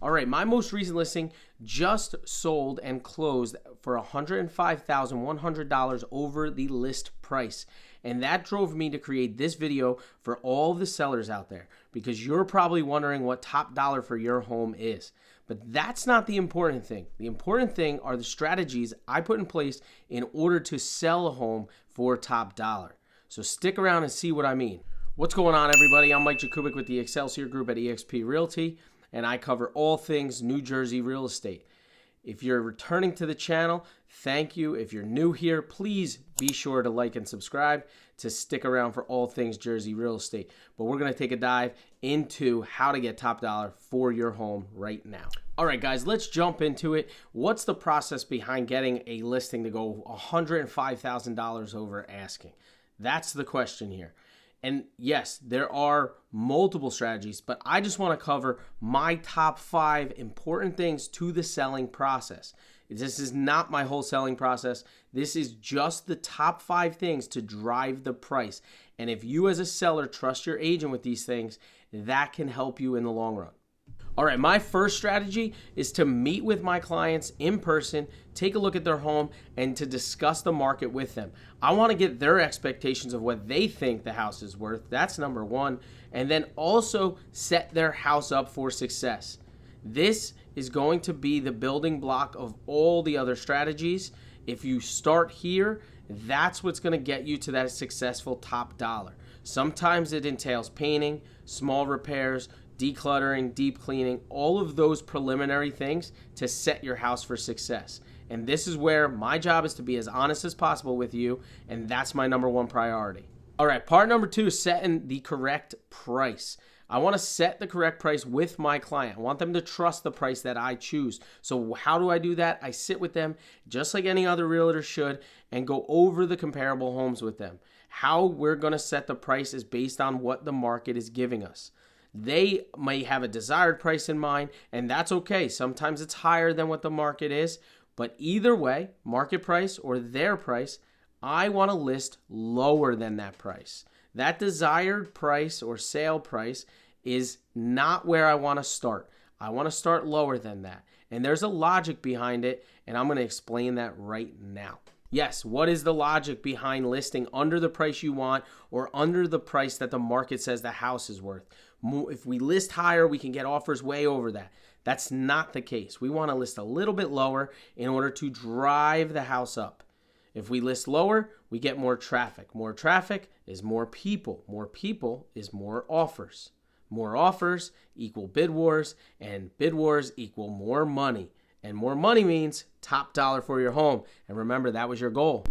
All right, my most recent listing just sold and closed for $105,100 over the list price. And that drove me to create this video for all the sellers out there, because you're probably wondering what top dollar for your home is. But that's not the important thing. The important thing are the strategies I put in place in order to sell a home for top dollar. So stick around and see what I mean. What's going on, everybody? I'm Mike Jakubik with the Excelsior Group at eXp Realty, and I cover all things New Jersey real estate. If you're returning to the channel, thank you. If you're new here, please be sure to like and subscribe to stick around for all things Jersey real estate. But we're going to take a dive into how to get top dollar for your home right now. All right, guys, let's jump into it. What's the process behind getting a listing to go $105,000 over asking? That's the question here. And yes, there are multiple strategies, but I just want to cover my top 5 important things to the selling process. This is not my whole selling process. This is just the top 5 things to drive the price. And if you as a seller trust your agent with these things, that can help you in the long run. All right, my first strategy is to meet with my clients in person, take a look at their home, and to discuss the market with them. I want to get their expectations of what they think the house is worth. That's number one. And then also set their house up for success. This is going to be the building block of all the other strategies. If you start here, that's what's going to get you to that successful top dollar. Sometimes it entails painting, small repairs, decluttering, deep cleaning, all of those preliminary things to set your house for success. And this is where my job is to be as honest as possible with you, and that's my number one priority. All right, part number 2 is setting the correct price. I want to set the correct price with my client. I want them to trust the price that I choose. So how do I do that? I sit with them just like any other realtor should and go over the comparable homes with them. How we're going to set the price is based on what the market is giving us. They may have a desired price in mind, and that's okay. Sometimes it's higher than what the market is, but either way, market price or their price, I want to list lower than that price. That desired price or sale price is not where I want to start. I want to start lower than that. And there's a logic behind it, and I'm going to explain that right now. Yes, what is the logic behind listing under the price you want or under the price that the market says the house is worth? If we list higher, we can get offers way over that. That's not the case. We want to list a little bit lower in order to drive the house up. If we list lower, we get more traffic. More traffic is more people. More people is more offers. More offers equal bid wars, and bid wars equal more money. And more money means top dollar for your home. And remember, that was your goal.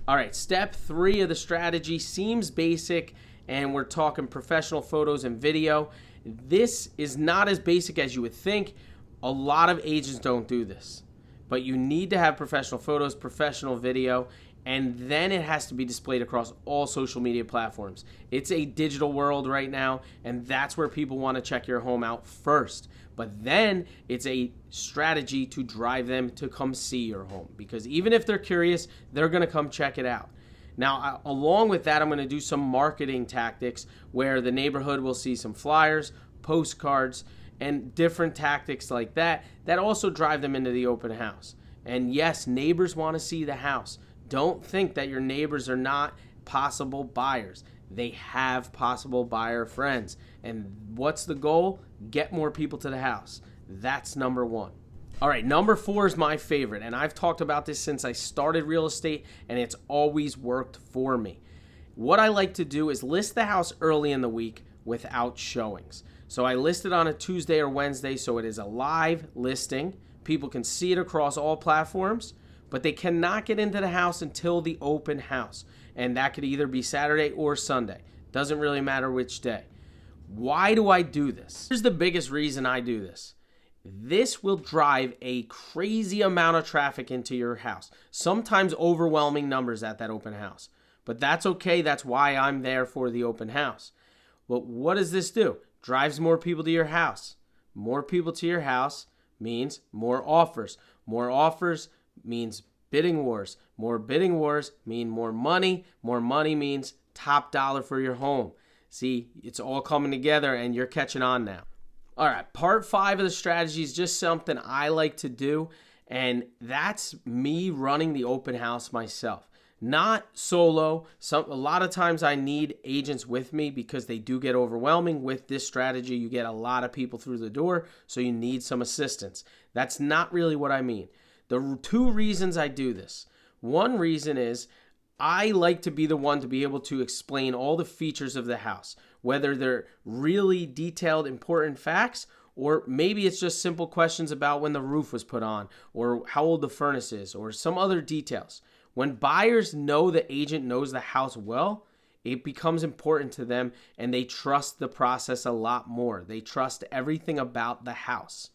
All right, step 3 of the strategy seems basic, and we're talking professional photos and video. This is not as basic as you would think. A lot of agents don't do this. But you need to have professional photos, professional video, and then it has to be displayed across all social media platforms. It's a digital world right now, and that's where people want to check your home out first. But then it's a strategy to drive them to come see your home, because even if they're curious, they're going to come check it out. Now, along with that, I'm going to do some marketing tactics where the neighborhood will see some flyers, postcards, and different tactics like that also drive them into the open house. And yes, neighbors want to see the house. Don't think that your neighbors are not possible buyers. They have possible buyer friends. And what's the goal? Get more people to the house. That's number 1. All right, number 4 is my favorite, and I've talked about this since I started real estate, and it's always worked for me. What I like to do is list the house early in the week without showings. So I list it on a Tuesday or Wednesday, so it is a live listing. People can see it across all platforms, but they cannot get into the house until the open house. And that could either be Saturday or Sunday. Doesn't really matter which day. Why do I do this? Here's the biggest reason I do this. This will drive a crazy amount of traffic into your house. Sometimes overwhelming numbers at that open house. But that's okay. That's why I'm there for the open house. But what does this do? Drives more people to your house. More people to your house means more offers. More offers means bidding wars. More bidding wars mean more money. More money means top dollar for your home. See, it's all coming together and you're catching on now. All right, part 5 of the strategy is just something I like to do, and that's me running the open house myself. Not solo. A lot of times I need agents with me because they do get overwhelming. With this strategy, you get a lot of people through the door, so you need some assistance. That's not really what I mean. The 2 reasons I do this. One reason is I like to be the one to be able to explain all the features of the house, whether they're really detailed, important facts, or maybe it's just simple questions about when the roof was put on, or how old the furnace is, or some other details. When buyers know the agent knows the house well, it becomes important to them and they trust the process a lot more. They trust everything about the house.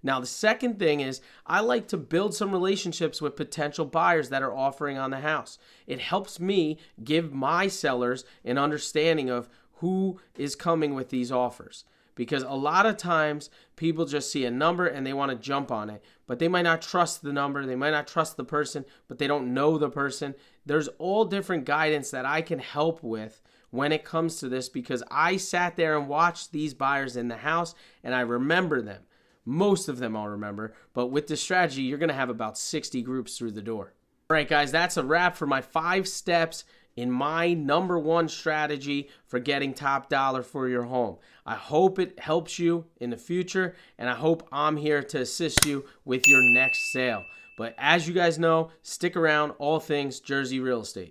Now, the second thing is I like to build some relationships with potential buyers that are offering on the house. It helps me give my sellers an understanding of who is coming with these offers. Because a lot of times people just see a number and they want to jump on it, but they might not trust the number, they might not trust the person, but they don't know the person. There's all different guidance that I can help with when it comes to this because I sat there and watched these buyers in the house and I remember them. Most of them I'll remember, but with this strategy, you're going to have about 60 groups through the door. All right, guys, that's a wrap for my 5 steps in my number 1 strategy for getting top dollar for your home. I hope it helps you in the future, and I hope I'm here to assist you with your next sale. But as you guys know, stick around, all things Jersey real estate.